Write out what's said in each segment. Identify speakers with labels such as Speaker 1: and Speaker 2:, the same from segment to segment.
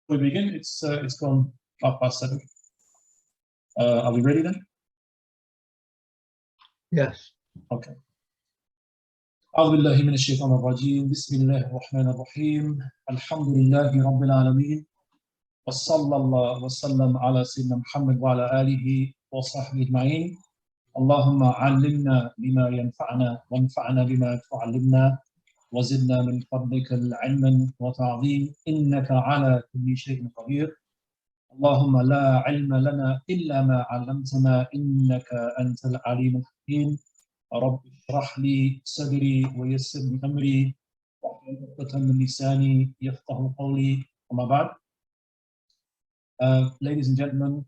Speaker 1: We begin. It's gone 7:30. Are we ready then?
Speaker 2: Yes.
Speaker 1: Okay. أعوذ بالله من الشيطان الرجيم. بسم الله الرحمن الرحيم. الحمد لله رب العالمين. وصلى الله وسلم على سيدنا محمد وعلى آله وصحبه أجمعين. اللهم علمنا بما ينفعنا وانفعنا بما تعلمنا وزدنا من فضلك علما وتعظيم إنك على كل شيء قدير. اللهم لا علم لنا إلا ما علمتنا إنك أنت العليم الحكيم. رب اشرح لي صدري ويسر لي أمري واحلل عقدة من لساني يفقهوا قولي. وما بعد. Ladies and gentlemen,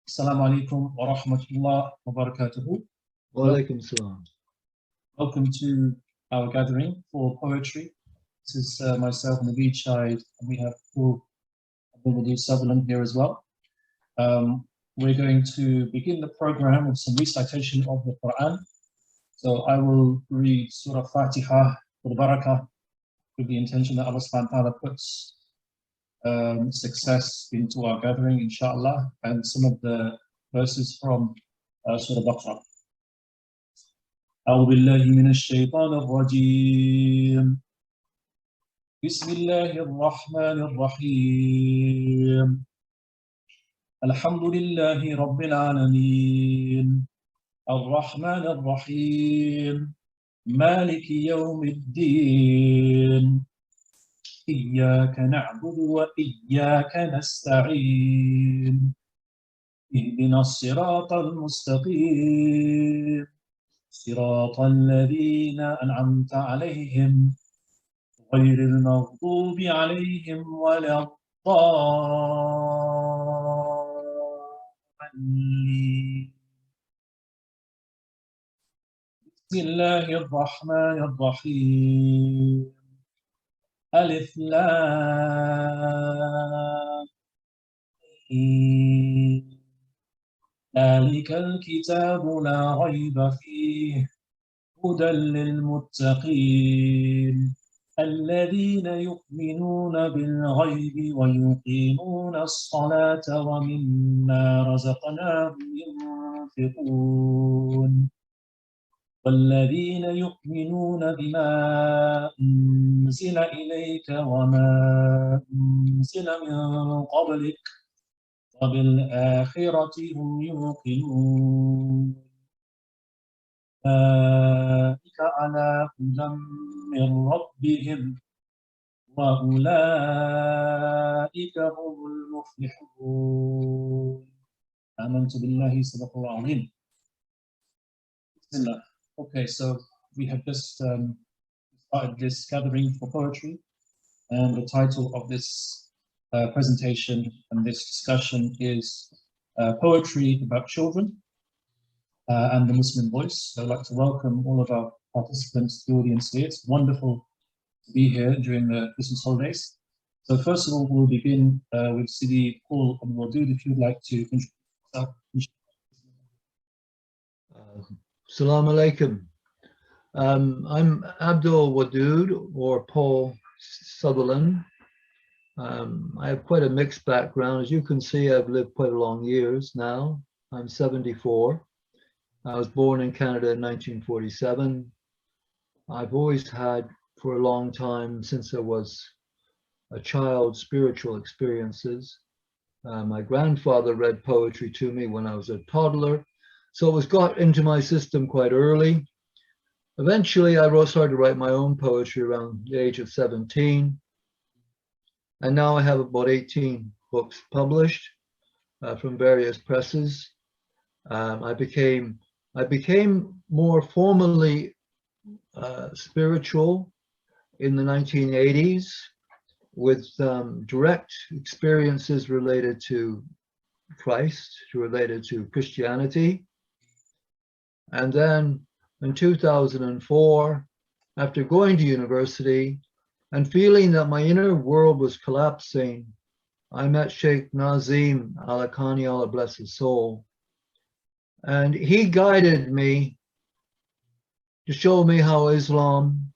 Speaker 1: Assalamu alaikum wa rahmatullah wa barakatuhu.
Speaker 2: Wa alaikum salam.
Speaker 1: Welcome to our gathering for poetry. This is myself, Novid Shaid, and we have Abdul Wadud Sutherland here as well. We're going to begin the program with some recitation of the Quran. So I will read Surah Fatiha for the Barakah with the intention that Allah subhanahu wa ta'ala puts success into our gathering, inshallah, and some of the verses from Surah Baqarah. أعوذ بالله من الشيطان الرجيم. بسم الله الرحمن الرحيم. الحمد لله رب العالمين الرحمن الرحيم مالك يوم الدين إياك نعبد وإياك نستعين اهدنا الصراط المستقيم صراط الذين أنعمت عليهم غير المغضوب عليهم ولا الضالين. بسم الله الرحمن الرحيم. ألف لام ميم. ذلك الكتاب لا ريب فيه هدى للمتقين الذين يؤمنون بالغيب ويقيمون الصلاة ومما رزقناهم ينفقون والذين يؤمنون بما أنزل إليك وما أنزل من قبلك وبالآخرة هم يوقنون أولئك على هدى من ربهم وأولئك هم المفلحون. آمنت بالله صدق الله العظيم. Bismillah. Okay, so we have just started this gathering for poetry, and the title of this presentation and this discussion is Poetry about Children and the Muslim Voice. So I'd like to welcome all of our participants to the audience here. It's wonderful to be here during the Christmas holidays. So first of all, we'll begin with Sidi Paul Abdul Wadud, if you'd like to introduce yourself.
Speaker 2: Assalamu alaikum. I'm Abdul Wadud, or Paul Sutherland. I have quite a mixed background. As you can see, I've lived quite a long years now. I'm 74. I was born in Canada in 1947. I've always had, for a long time, since I was a child, spiritual experiences. My grandfather read poetry to me when I was a toddler, so it was got into my system quite early. Eventually, I started to write my own poetry around the age of 17. And now I have about 18 books published from various presses. I became more formally spiritual in the 1980s with direct experiences related to Christ, related to Christianity. And then in 2004, after going to university and feeling that my inner world was collapsing, I met Sheikh Nazim Al-Haqqani, Allah bless his soul. And he guided me to show me how Islam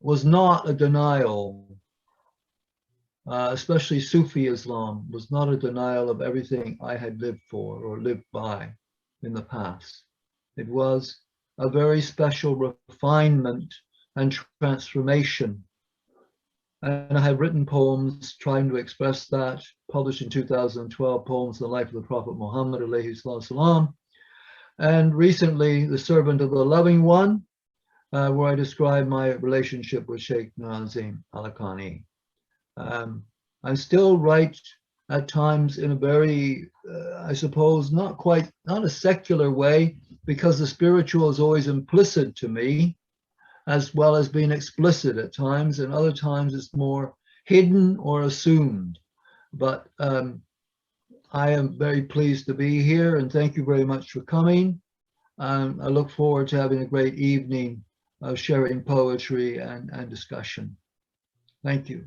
Speaker 2: was not a denial especially Sufi Islam, was not a denial of everything I had lived for or lived by in the past. It was a very special refinement and transformation. And I have written poems trying to express that, published in 2012, Poems on the Life of the Prophet Muhammad alayhi salam, and recently The Servant of the Loving One, where I describe my relationship with Sheikh Nazim Al-Khani. I still write at times in a very, I suppose, not a secular way, because the spiritual is always implicit to me, as well as being explicit at times, and other times it's more hidden or assumed. But I am very pleased to be here, and thank you very much for coming. I look forward to having a great evening of sharing poetry and discussion. Thank you.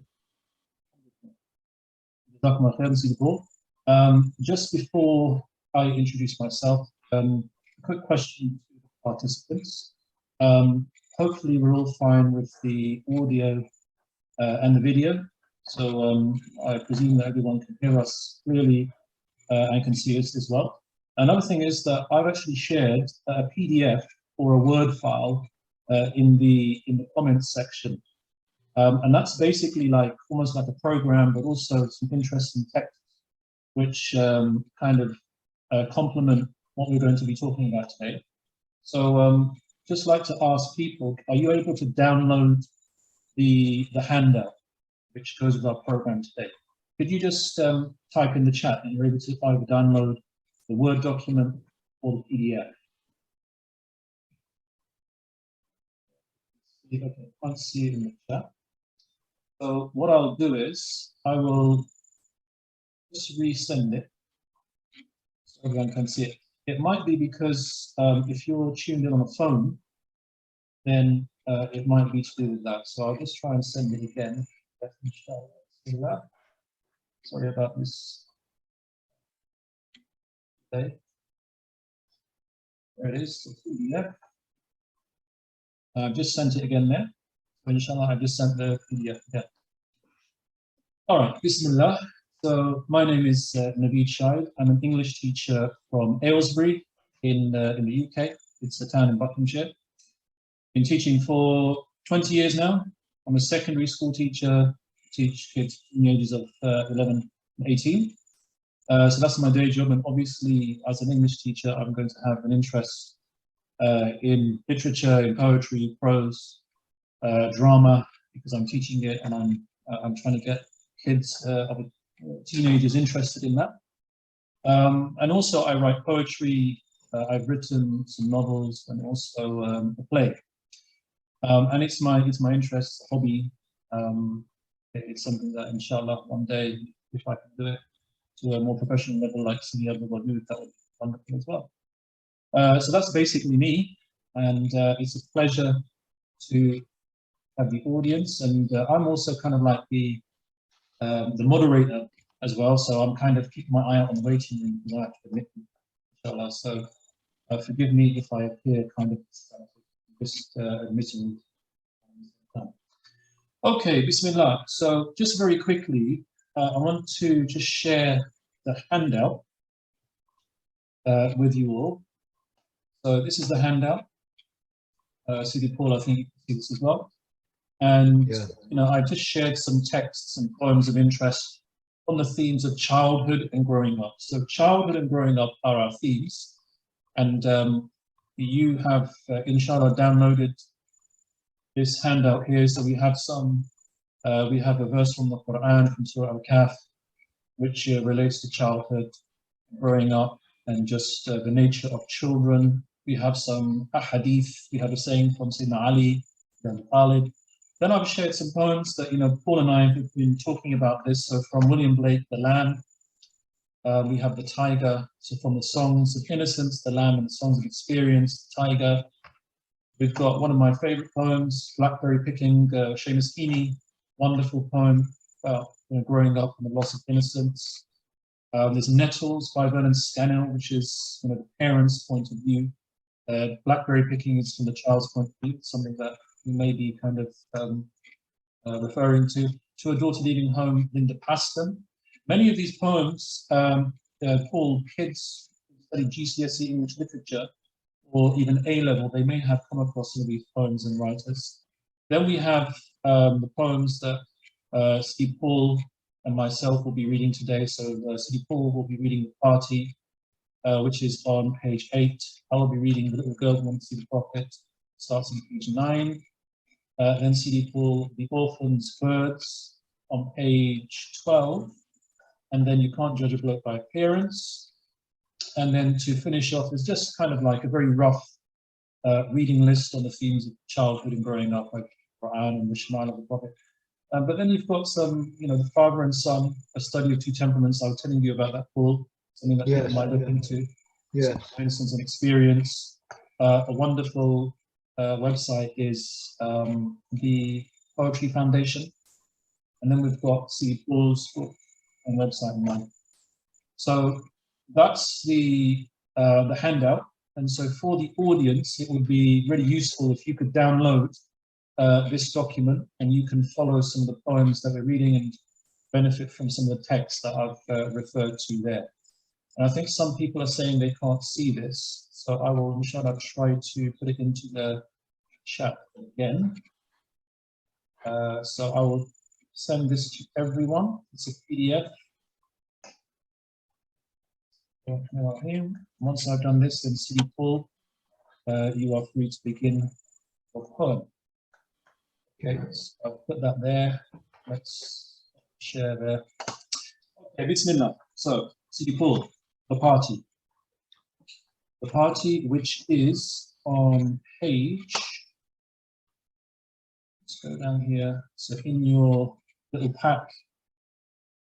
Speaker 1: Just before I introduce myself, a quick question to the participants. Hopefully we're all fine with the audio and the video. So I presume that everyone can hear us clearly and can see us as well. Another thing is that I've actually shared a PDF or a Word file in the comments section. And that's basically like almost like a program, but also some interesting text, which kind of complement what we're going to be talking about today. So just like to ask people, are you able to download the handout which goes with our program today? Could you just type in the chat and you're able to either download the Word document or the PDF? Okay, I can't see it in the chat. So what I'll do is I will just resend it so everyone can see it. It might be because if you're tuned in on a phone, then it might be to do with that. So I'll just try and send it again. See that? Sorry about this. Okay. There it is, the PDF. I've just sent it again there. So inshallah, I've just sent the PDF again. All right, Bismillah. So my name is Novid Shaid. I'm an English teacher from Aylesbury in the UK. It's a town in Buckinghamshire. Been teaching for 20 years now. I'm a secondary school teacher, teach kids in the ages of 11 and 18. So that's my day job, and obviously as an English teacher, I'm going to have an interest in literature, in poetry, prose, drama, because I'm teaching it, and I'm trying to get kids, teenagers interested in that. And also I write poetry. I've written some novels and also a play. And it's my interest, hobby. It's something that inshallah one day, if I can do it to a more professional level like some Abdul Wadud, that would be wonderful as well. So that's basically me, and it's a pleasure to have the audience, and I'm also kind of like the moderator as well, so I'm kind of keeping my eye out on the waiting room, because I have to admit, inshallah. So forgive me if I appear kind of just admitting. Okay, Bismillah. So just very quickly, I want to just share the handout with you all. So this is the handout. Sidi Paul, I think you can see this as well. And
Speaker 2: Yeah.
Speaker 1: you know, I've just shared some texts and poems of interest on the themes of childhood and growing up. So childhood and growing up are our themes, and you have inshallah downloaded this handout here. So we have a verse from the Quran, from Surah Al-Kahf, which relates to childhood, growing up, and just the nature of children. We have some ahadith. We have a saying from Sayyidina Ali, then Khalid. Then I've shared some poems that, you know, Paul and I have been talking about this. So from William Blake, The Lamb. We have The Tiger. So from the Songs of Innocence, The Lamb, and the Songs of Experience, The Tiger. We've got one of my favorite poems, Blackberry Picking, Seamus Heaney, wonderful poem about, you know, growing up and the loss of innocence. There's Nettles by Vernon Scannell, which is, you know, the parents' point of view. Blackberry picking is from the child's point of view, something that we may be kind of referring to a daughter leaving home, Linda Paston. Many of these poems, Paul, kids who study GCSE English literature or even A-level, they may have come across some of these poems and writers. Then we have the poems that Steve Paul and myself will be reading today. So Steve Paul will be reading The Party, which is on page 8. I will be reading The Little Girl Who Wanted to See the Prophet, starts on page 9. Then C.D. Paul, The Orphan's Birds, on page 12. And then You Can't Judge a Book by Appearance. And then to finish off is just kind of like a very rough reading list on the themes of childhood and growing up, like Quran and the Shema of the Prophet. But then you've got some, the father and son, a study of two temperaments. I was telling you about that, Paul, something that people might look into.
Speaker 3: Yes.
Speaker 1: For instance, an experience. A wonderful website is the Poetry Foundation. And then we've got C. Paul's book and website and mine. So that's the handout. And so for the audience, it would be really useful if you could download this document and you can follow some of the poems that we're reading and benefit from some of the text that I've referred to there. And I think some people are saying they can't see this. So I will, inshallah, try to put it into the chat again. So I will send this to everyone. It's a PDF. Once I've done this, then C.D. Paul, you are free to begin your poem. Okay, so I'll put that there. Let's share there. Okay, Bismillah. So, C.D. Paul, The Party. The Party, which is on page, let's go down here. So in your little pack,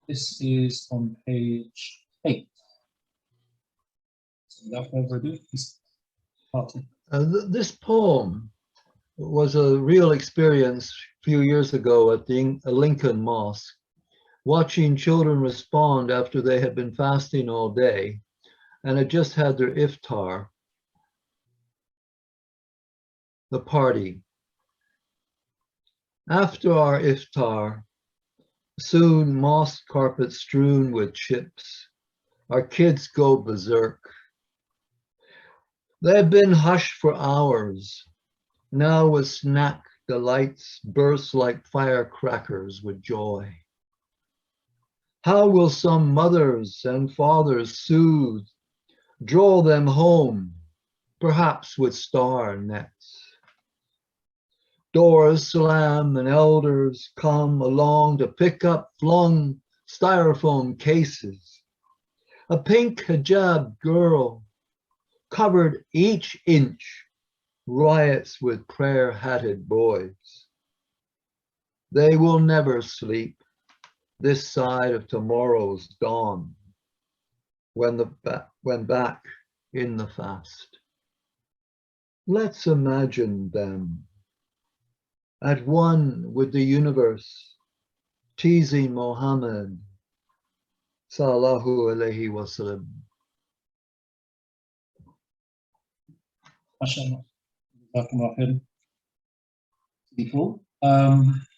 Speaker 1: this is on page 8. So without further ado, this Party.
Speaker 3: This poem was a real experience a few years ago at the Lincoln Mosque, watching children respond after they had been fasting all day and had just had their iftar. The party. After our iftar, soon mosque carpet strewn with chips, our kids go berserk. They've been hushed for hours. Now with snack, the lights burst like firecrackers with joy. How will some mothers and fathers soothe, draw them home, perhaps with star nets? Doors slam and elders come along to pick up flung styrofoam cases. A pink hijab girl, covered each inch, riots with prayer-hatted boys. They will never sleep this side of tomorrow's dawn when back in the fast. Let's imagine them at one with the universe, teasing Muhammad sallallahu alaihi wasallam.
Speaker 1: MashaAllah. Cool.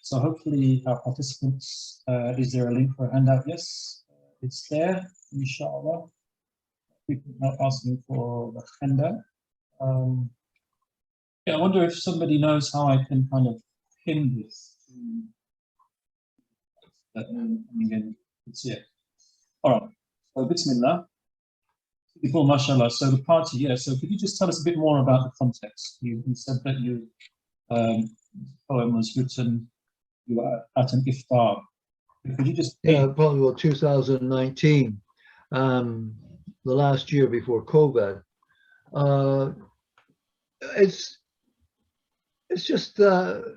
Speaker 1: So hopefully our participants, is there a link for a handout? Yes, it's there, inshallah. People are not asking for the handout. Yeah, I wonder if somebody knows how I can kind of pin this. It's here. All right, so Bismillah. Before mashallah, so the party, yeah, so could you just tell us a bit more about the context? You said that this poem was written, you were at an iftar. Could you just...
Speaker 3: Yeah, probably about 2019, the last year before COVID. It's just, the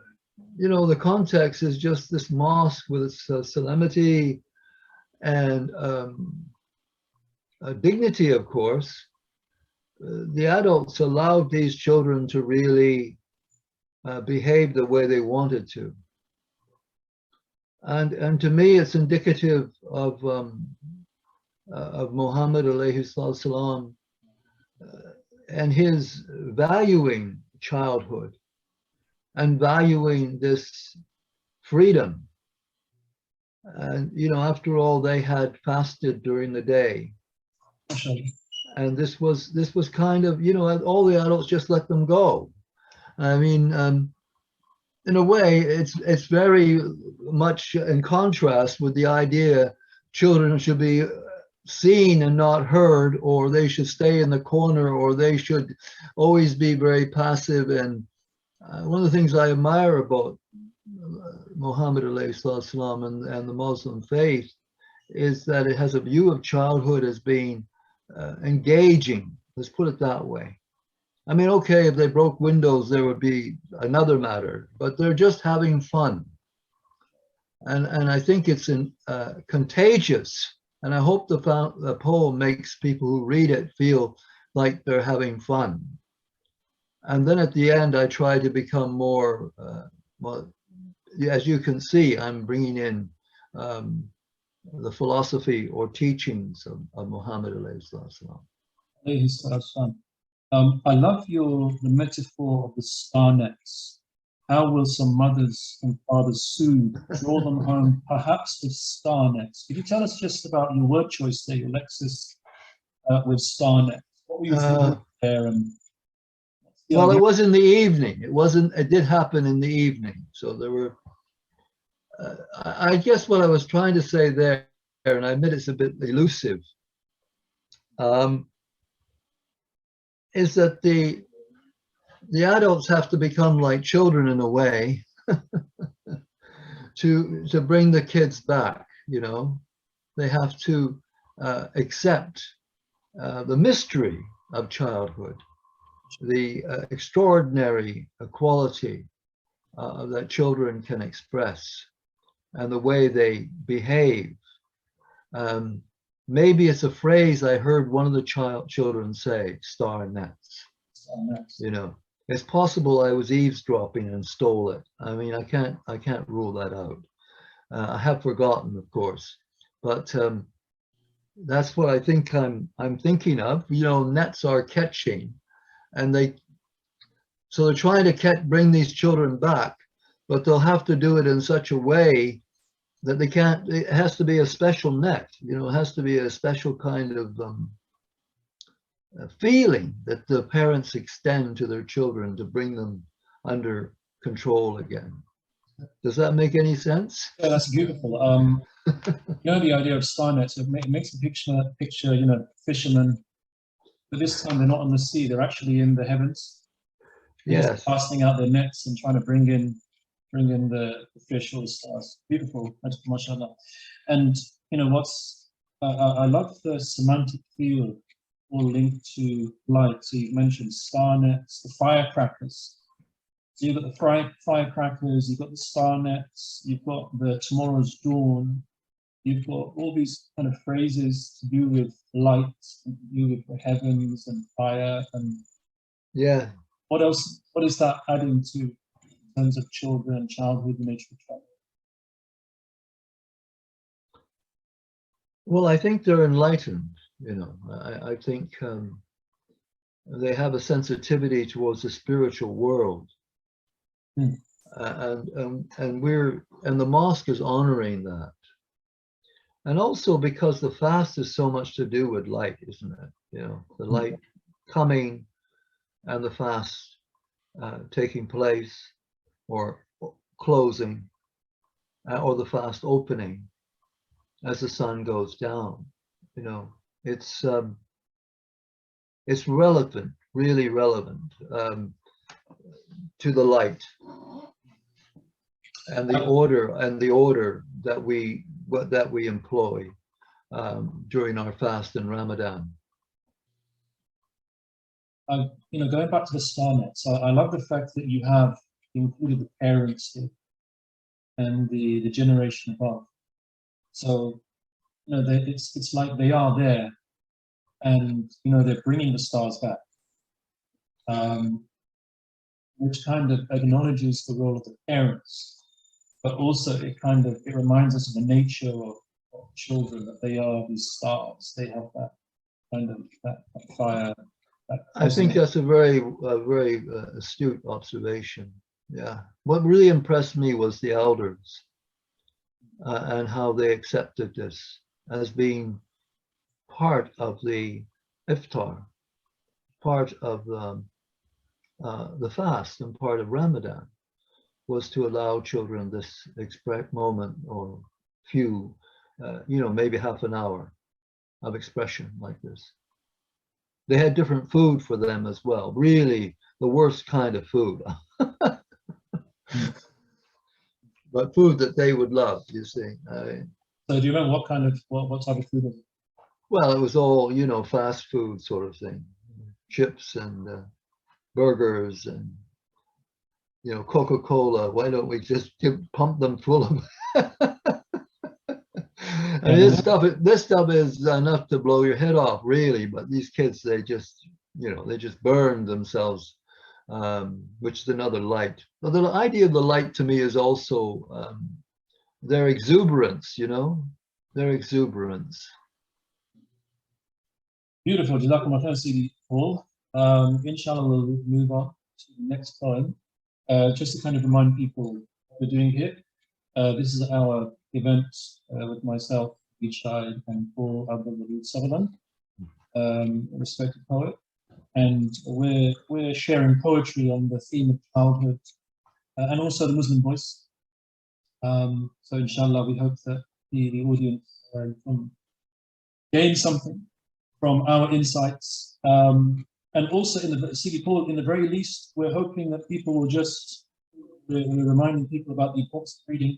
Speaker 3: context is just this mosque with its solemnity and dignity, of course. The adults allowed these children to really behave the way they wanted to. And to me, it's indicative of Muhammad alayhi salam and his valuing childhood and valuing this
Speaker 2: freedom. And, you know, after all, they had fasted during the day. And this was kind of, you know, all the adults just let them go. I mean, in a way, it's very much in contrast with the idea children should be seen and not heard, or they should stay in the corner, or they should always be very passive. And one of the things I admire about Muhammad alayhi salam and the Muslim faith is that it has a view of childhood as being engaging. Let's put it that way. I mean, okay, if they broke windows, there would be another matter, but they're just having fun. And I think it's contagious. And I hope the poem makes people who read it feel like they're having fun. And then at the end, I try to become more, well, as you can see, I'm bringing in the philosophy or teachings of Muhammad alayhi salam.
Speaker 1: I love the metaphor of the star nets. How will some mothers and fathers soon draw them home, perhaps with star nets? Could you tell us just about your word choice there, your Lexis with star nets? What were you thinking there? And
Speaker 2: well, it was in the evening. It did happen in the evening. So there were, I guess what I was trying to say there, and I admit it's a bit elusive, is that the adults have to become like children in a way to bring the kids back. You know, they have to accept the mystery of childhood, the extraordinary quality that children can express, and the way they behave. Maybe it's a phrase I heard one of the children say, star nets. You know, it's possible I was eavesdropping and stole it. I mean, I can't rule that out. I have forgotten, of course, but that's what I think I'm thinking of. You know, nets are catching, and so they're trying to bring these children back, but they'll have to do it in such a way that they can't. It has to be a special net. You know, it has to be a special kind of feeling that the parents extend to their children to bring them under control again. Does that make any sense?
Speaker 1: Yeah, that's beautiful. You know, the idea of star nets, it makes a picture, you know, fishermen, but this time they're not on the sea, they're actually in the heavens. They're
Speaker 2: Yes.
Speaker 1: casting out their nets and trying to bring in the fish or the stars. Beautiful, mashallah. And you know I love the semantic field all linked to light. So you've mentioned star nets, the firecrackers. So you've got the firecrackers, you've got the star nets, you've got the tomorrow's dawn, you've got all these kind of phrases to do with light, and to do with the heavens and fire. And
Speaker 2: yeah,
Speaker 1: what else? What is that adding to in terms of children, childhood, and nature of childhood?
Speaker 2: well, I think they're enlightened. You know, I think they have a sensitivity towards the spiritual world. And the mosque is honoring that. And also because the fast is so much to do with light, isn't it? You know, the light coming and the fast taking place or closing, or the fast opening as the sun goes down. You know, it's relevant, really relevant to the light and the order that we employ during our fast in Ramadan.
Speaker 1: You know, going back to the star nets, I love the fact that you have included the parents here and the generation above. So, you know, it's like they are there, and you know they're bringing the stars back, which kind of acknowledges the role of the parents, but also it reminds us of the nature of children, that they are these stars. They have that kind of that fire.
Speaker 2: I think that's a very astute observation.
Speaker 3: Yeah. What really impressed me was the elders and how they accepted this as being part of the iftar, part of the fast, and part of Ramadan was to allow children this express moment or few, maybe half an hour of expression like this. They had different food for them as well, really the worst kind of food. But food that they would love, you see.
Speaker 1: So do you remember what kind of, what type of food was it?
Speaker 3: Well, it was all, fast food sort of thing. Chips and burgers and, Coca-Cola. Why don't we just pump them full of And this stuff is enough to blow your head off, really. But these kids, they just burn themselves, which is another light. But the idea of the light to me is also their exuberance, their exuberance.
Speaker 1: Beautiful. Jazakumullah khair, Sidi Paul. Inshallah, we'll move on to the next poem. Just to kind of remind people what we're doing here. This is our event with myself, Novid Shaid, and Paul Abdul Wadud Sutherland, a respected poet. And we're sharing poetry on the theme of childhood and also the Muslim voice. So inshallah, we hope that the audience can gain something from our insights. And also in the Sidi Paul, in the very least, we're hoping that people will we're reminding people about the importance of reading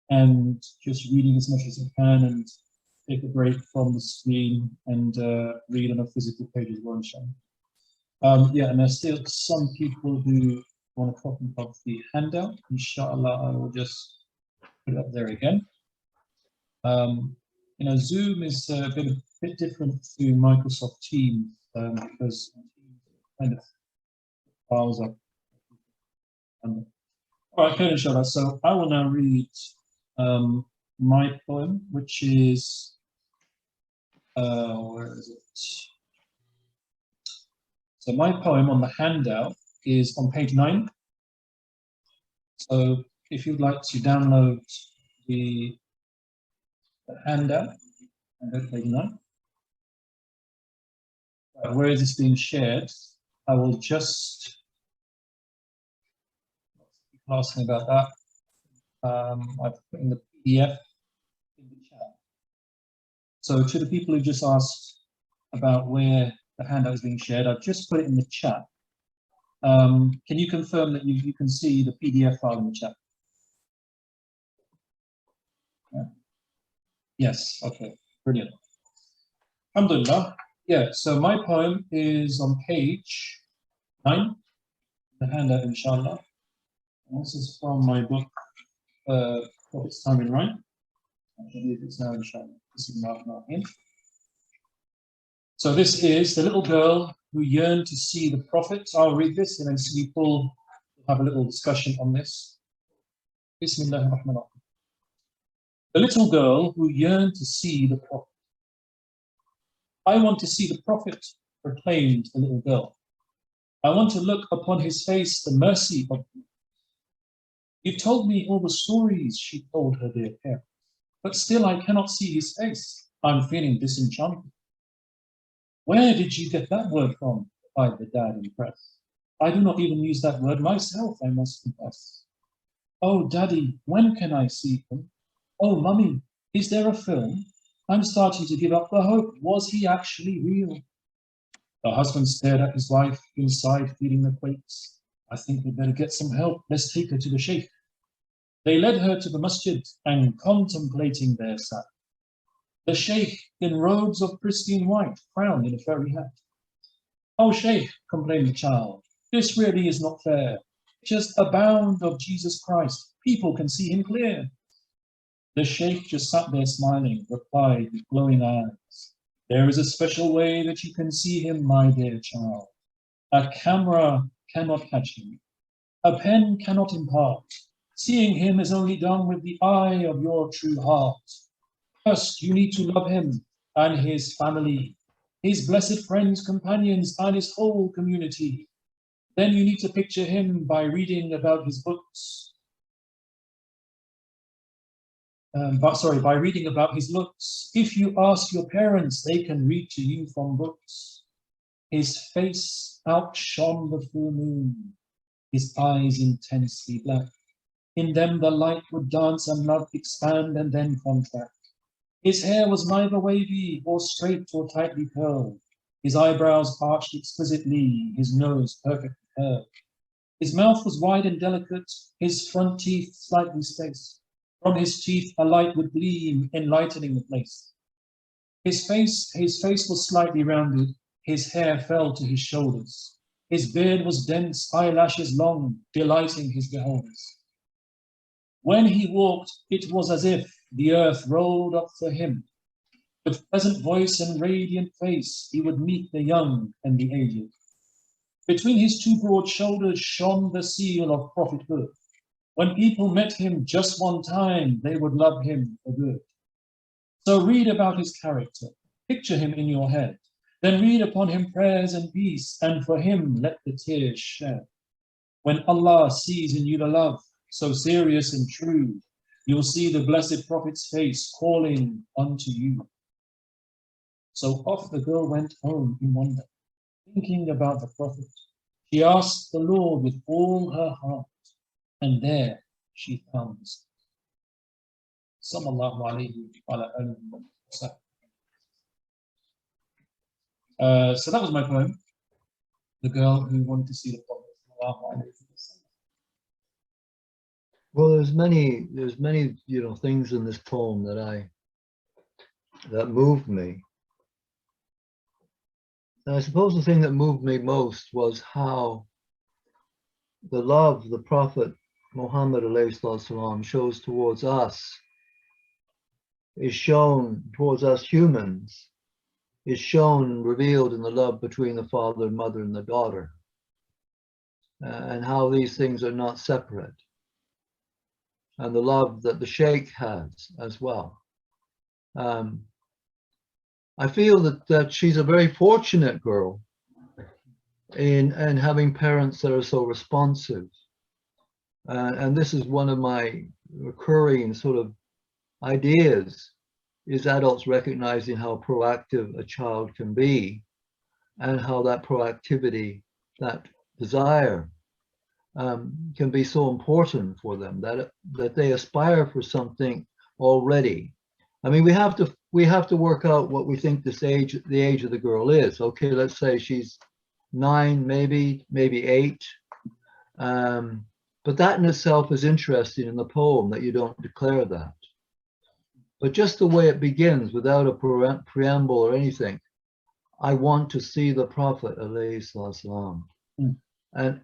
Speaker 1: and just reading as much as you can and take a break from the screen and read on a physical page as well, inshallah. Yeah, and there's still some people who want to copy of the handout. Inshallah, I will just put it up there again. Zoom is a bit different to Microsoft Teams because kind of files up. All right, okay, inshallah. So I will now read my poem, which is where is it? So my poem on the handout is on page 9. So if you'd like to download the handout, and page 9. Where is this being shared? I will just keep asking about that. I've put in the PDF in the chat. So to the people who just asked about where the handout is being shared, I've just put it in the chat. Can you confirm that you can see the PDF file in the chat? Yeah. Yes, okay, brilliant. Alhamdulillah. Yeah, so my poem is on page 9, the handout, inshallah. And this is from my book, Prophet's Time in Rhyme. I believe it's now, inshallah. This is not him. So this is the little girl who yearned to see the Prophet. I'll read this and then Sidi Paul will have a little discussion on this. Bismillah ar-Rahman ar-Rahim. The little girl who yearned to see the Prophet. I want to see the Prophet, proclaimed the little girl. I want to look upon his face, the mercy of you. You've told me all the stories, she told her dear parents, but still I cannot see his face. I'm feeling disenchanted. Where did you get that word from? Replied the dad impressed. I do not even use that word myself, I must confess. Oh, Daddy, when can I see him? Oh, Mummy, is there a film? I'm starting to give up the hope. Was he actually real? The husband stared at his wife, inside feeling the quakes. I think we'd better get some help. Let's take her to the sheikh. They led her to the masjid and contemplating there sat the sheikh in robes of pristine white, crowned in a furry hat. Oh, sheikh, complained the child, this really is not fair. Just a bound of Jesus Christ. People can see him clear. The sheikh just sat there smiling, replied with glowing eyes. There is a special way that you can see him, my dear child. A camera cannot catch him. A pen cannot impart. Seeing him is only done with the eye of your true heart. First, you need to love him and his family, his blessed friends, companions, and his whole community. then you need to picture him by reading about his books. By reading about his looks. If you ask your parents, they can read to you from books. His face outshone the full moon, his eyes intensely black. In them the light would dance and love expand and then contract. His hair was neither wavy or straight or tightly curled. His eyebrows arched exquisitely, his nose perfectly curved. His mouth was wide and delicate, his front teeth slightly spaced. From his teeth a light would gleam, enlightening the place. His face was slightly rounded, his hair fell to his shoulders. His beard was dense, eyelashes long, delighting his beholders. When he walked, it was as if the earth rolled up for him. With pleasant voice and radiant face, he would meet the young and the aged. Between his two broad shoulders shone the seal of prophethood. When people met him just one time, they would love him for good. So read about his character, picture him in your head, then read upon him prayers and peace, and for him let the tears shed. When Allah sees in you the love, so serious and true, you'll see the blessed Prophet's face calling unto you. So off the girl went home in wonder, thinking about the Prophet. She asked the Lord with all her heart, and there she found this. Sallallahu alayhi wa sallam. So that was my poem, The Girl Who Wanted to See the Prophet.
Speaker 2: Well, there's many things in this poem that moved me. And I suppose the thing that moved me most was how the love the Prophet Muhammad ﷺ shows towards us is shown towards us humans, is shown, revealed in the love between the father and mother and the daughter, and how these things are not separate, and the love that the Sheikh has as well. I feel that she's a very fortunate girl in having parents that are so responsive. And this is one of my recurring sort of ideas, is adults recognizing how proactive a child can be, and how that proactivity, that desire, can be so important for them, that they aspire for something already. I mean, we have to work out what we think the age of the girl is. Okay, let's say she's 9, maybe 8. But that in itself is interesting in the poem, that you don't declare that. But just the way it begins, without a preamble or anything, I want to see the Prophet, alayhi salam. And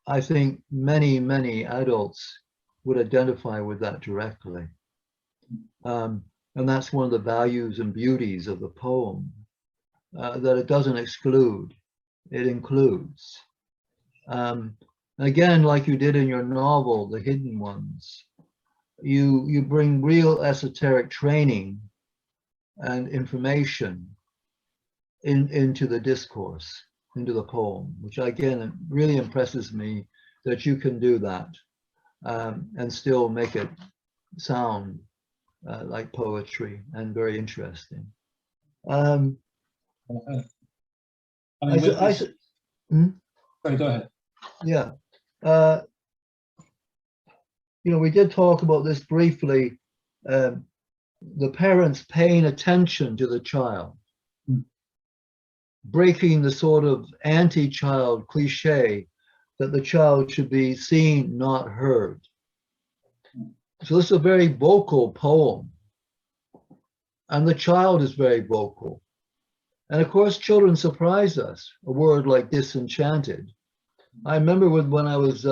Speaker 2: I think many adults would identify with that directly. And that's one of the values and beauties of the poem, that it doesn't exclude, it includes. Again, like you did in your novel, The Hidden Ones, you bring real esoteric training and information into the discourse, into the poem, which again, it really impresses me that you can do that, and still make it sound like poetry and very interesting.
Speaker 1: Sorry, go ahead.
Speaker 2: Yeah. We did talk about this briefly, the parents paying attention to the child, breaking the sort of anti-child cliche that the child should be seen, not heard. So this is a very vocal poem, and the child is very vocal. And of course, children surprise us, a word like disenchanted. I remember when I was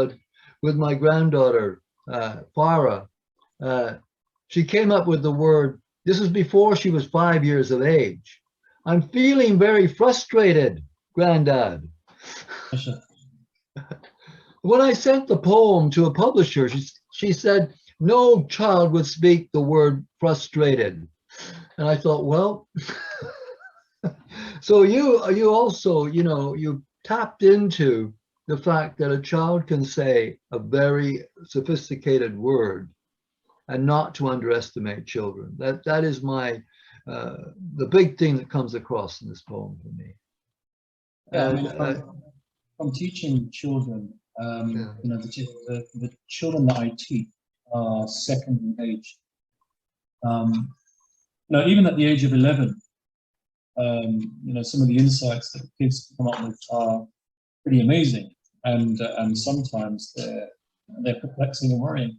Speaker 2: with my granddaughter, Farah, she came up with the word, this is before she was 5 years of age. I'm feeling very frustrated, Granddad. When I sent the poem to a publisher, she said, no child would speak the word frustrated. And I thought, well, so you also, you
Speaker 3: tapped into the fact that a child can say a very sophisticated word, and not to underestimate children. That is my the big thing that comes across in this poem for me.
Speaker 1: Yeah, I
Speaker 3: And
Speaker 1: mean, from teaching children,
Speaker 3: yeah.
Speaker 1: you know, the children that I teach are secondary age. Now, even at the age of 11, you know, some of the insights that kids come up with are pretty amazing, and sometimes they're perplexing and worrying.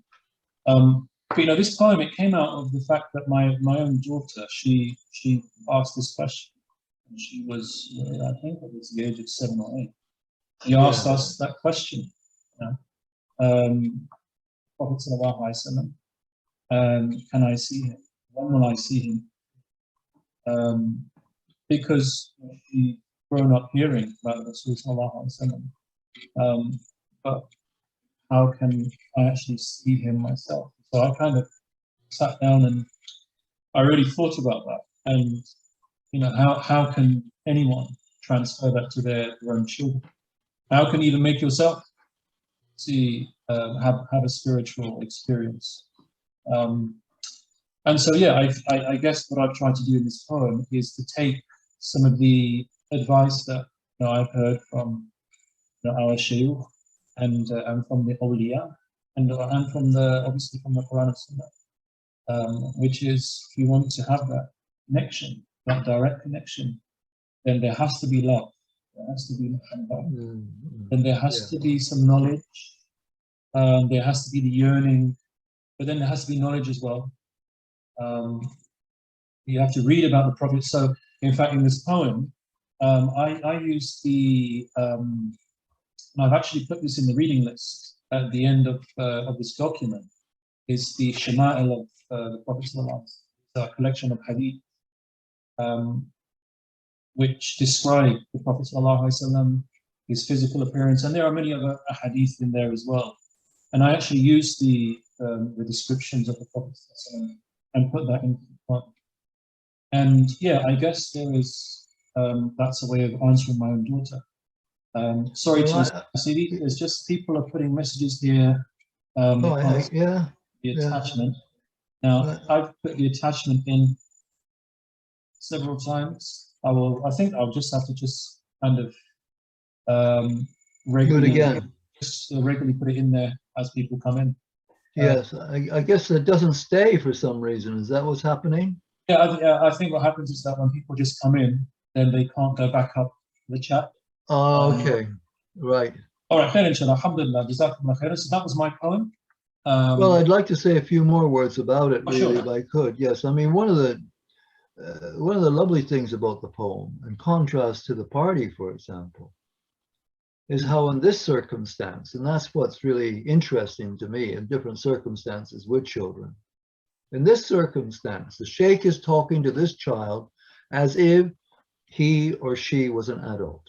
Speaker 1: But you know, this poem, it came out of the fact that my own daughter, she asked this question. And she was, I think it was the age of 7 or 8. She asked us that question. You know, Prophet Sallallahu Alaihi Wasallam, can I see him? When will I see him? Because she'd grown up hearing about Rasul Sallallahu Alaihi Wasallam. But how can I actually see him myself? So I kind of sat down and I really thought about that. And you know, how can anyone transfer that to their own children? How can you even make yourself see have a spiritual experience? And so yeah, I guess what I've tried to do in this poem is to take some of the advice that I've heard from our shayukh and from the awliya and from the obviously from the Quran and Sunnah, which is if you want to have that connection, that direct connection, then there has to be love. There has to be then there has to be some knowledge. There has to be the yearning, but then there has to be knowledge as well. You have to read about the Prophet. So, in fact, in this poem, I use the. I've actually put this in the reading list at the end of this document. Is the Shama'il of the Prophet ﷺ. It's a collection of hadith. Which describe the Prophet ﷺ, his physical appearance, and there are many other hadith in there as well. And I actually use the descriptions of the Prophet ﷺ and put that into the poem. And yeah, I guess there is that's a way of answering my own daughter. Sorry to see, there's just people are putting messages here. The attachment. Now I've put the attachment in several times. I think I'll just have to kind of regularly regularly put it in there as people come in.
Speaker 3: Yes, I guess it doesn't stay for some reason. Is that what's happening?
Speaker 1: Yeah, I think what happens is that when people just come in, then they can't go back up the chat.
Speaker 3: Oh, okay, right.
Speaker 1: All right, khair inshallah, alhamdulillah, jazakumullah khair. So that was my poem.
Speaker 3: Well, I'd like to say a few more words about it, really, if I could. Yes, I mean, one of the lovely things about the poem, in contrast to the party, for example, is how in this circumstance, and that's what's really interesting to me in different circumstances with children. In this circumstance, the sheikh is talking to this child as if he or she was an adult.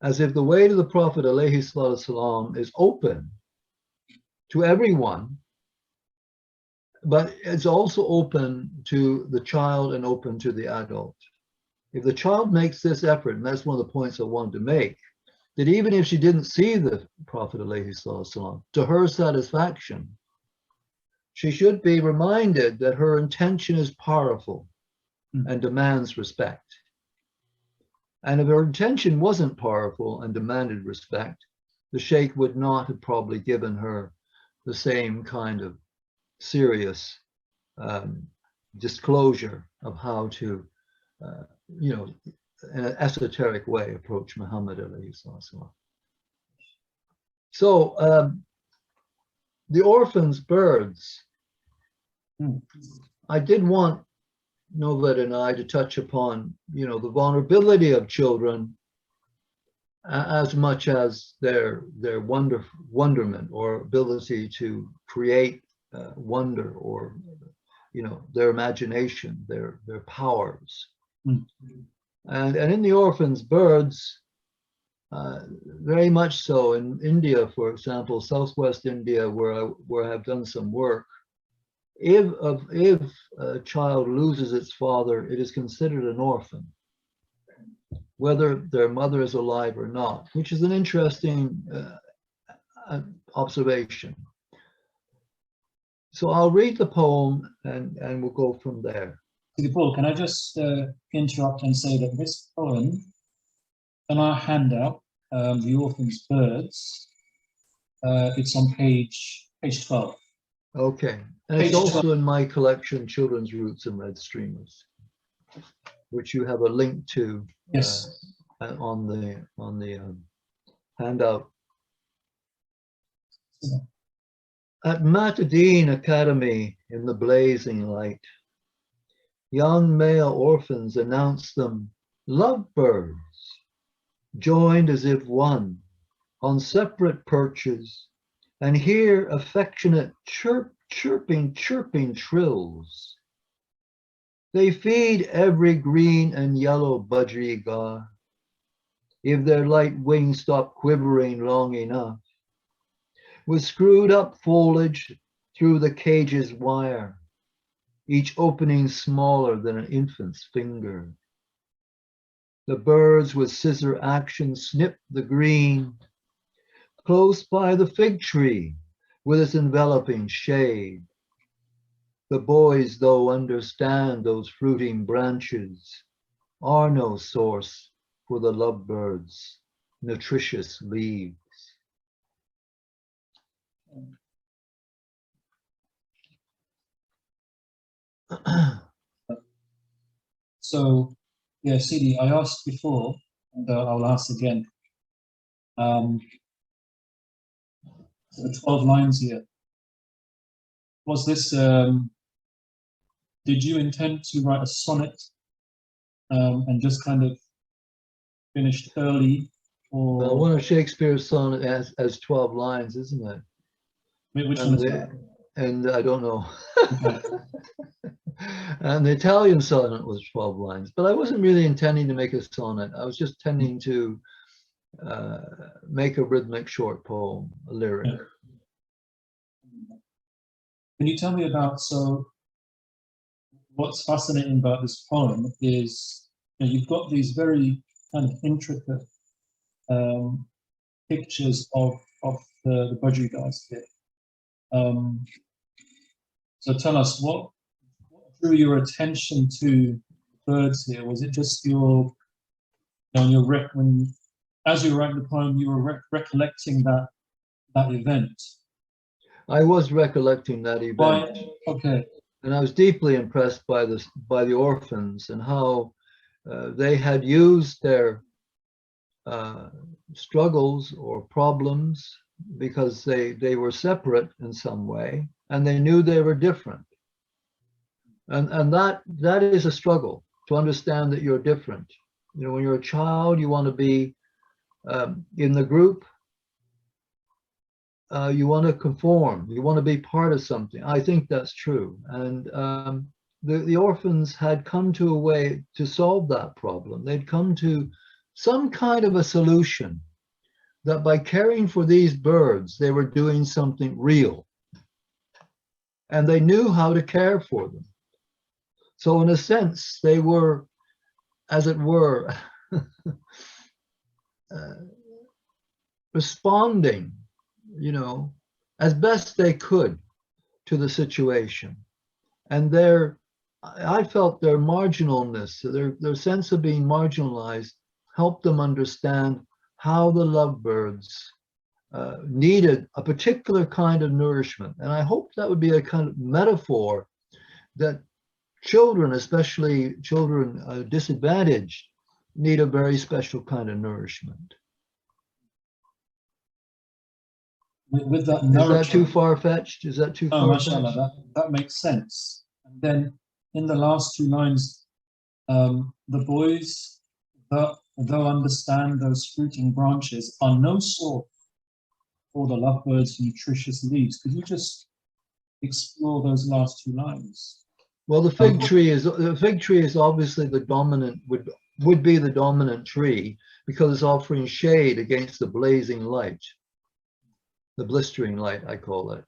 Speaker 3: As if the way to the Prophet ﷺ is open to everyone, but it's also open to the child and open to the adult. If the child makes this effort, and that's one of the points I wanted to make, that even if she didn't see the Prophet ﷺ, to her satisfaction, she should be reminded that her intention is powerful and demands respect. And if her intention wasn't powerful and demanded respect, the sheikh would not have probably given her the same kind of serious disclosure of how to, in an esoteric way, approach Muhammad alayhi salatu. So the orphan's birds, I did want Novid and I to touch upon, the vulnerability of children as much as their wonderment or ability to create wonder, or their imagination, their powers. And in the orphan's birds, very much so. In India, for example, Southwest India, where I've done some work, if a child loses its father, it is considered an orphan. whether their mother is alive or not, which is an interesting observation. So I'll read the poem and we'll go from there.
Speaker 1: Paul, can I just interrupt and say that this poem, in our handout, The Orphan's Birds, it's on page 12.
Speaker 3: Okay, and it's also in my collection, Children's Roots and Red Streamers, which you have a link to.
Speaker 1: Yes.
Speaker 3: On the handout.
Speaker 1: Yeah.
Speaker 3: At Matadine Academy in the blazing light, young male orphans announce them lovebirds, joined as if one on separate perches, and hear affectionate chirping trills. They feed every green and yellow budgerigar. If their light wings stop quivering long enough, with screwed up foliage through the cage's wire, each opening smaller than an infant's finger. The birds with scissor action snip the green, close by the fig tree with its enveloping shade. The boys, though, understand those fruiting branches are no source for the lovebird's nutritious leaves.
Speaker 1: So, yeah, CD, I asked before, and I'll ask again. So the 12 lines here. Was this, did you intend to write a sonnet and just kind of finished early? Or
Speaker 3: Well, one of Shakespeare's sonnet has 12 lines, isn't it?
Speaker 1: which one is that?
Speaker 3: And I don't know.
Speaker 1: Okay.
Speaker 3: And the Italian sonnet was 12 lines, but I wasn't really intending to make a sonnet. I was just intending to make a rhythmic short poem, a lyric.
Speaker 1: Yeah. Can you tell me about, so what's fascinating about this poem is, you know, you've got these very kind of intricate pictures of the budgerigars here. So tell us, what drew your attention to birds here? Was it just your, you know, as you were writing the poem, you were recollecting that event?
Speaker 3: I was recollecting that event.
Speaker 1: Why? Okay.
Speaker 3: And I was deeply impressed by the orphans and how they had used their struggles or problems because they were separate in some way, and they knew they were different. And that is a struggle, to understand that you're different. You know, when you're a child, you want to be in the group. You want to conform. You want to be part of something. I think that's true. And the orphans had come to a way to solve that problem. They'd come to some kind of a solution that by caring for these birds, they were doing something real. And they knew how to care for them. So in a sense, they were, as it were, responding, you know, as best they could to the situation. And I felt their marginalness, their sense of being marginalized, helped them understand how the lovebirds needed a particular kind of nourishment. And I hope that would be a kind of metaphor that children, especially children disadvantaged, need a very special kind of nourishment.
Speaker 1: With that,
Speaker 3: is that too far-fetched? Is that too far-fetched?
Speaker 1: Mashallah, that makes sense. And then in the last two lines, the boys, though understand those fruiting branches, are no sort for the lovebirds' nutritious leaves. Could you just explore those last two lines?
Speaker 3: Well, the fig tree is obviously the dominant, would be the dominant tree, because it's offering shade against the blazing light, the blistering light, I call it.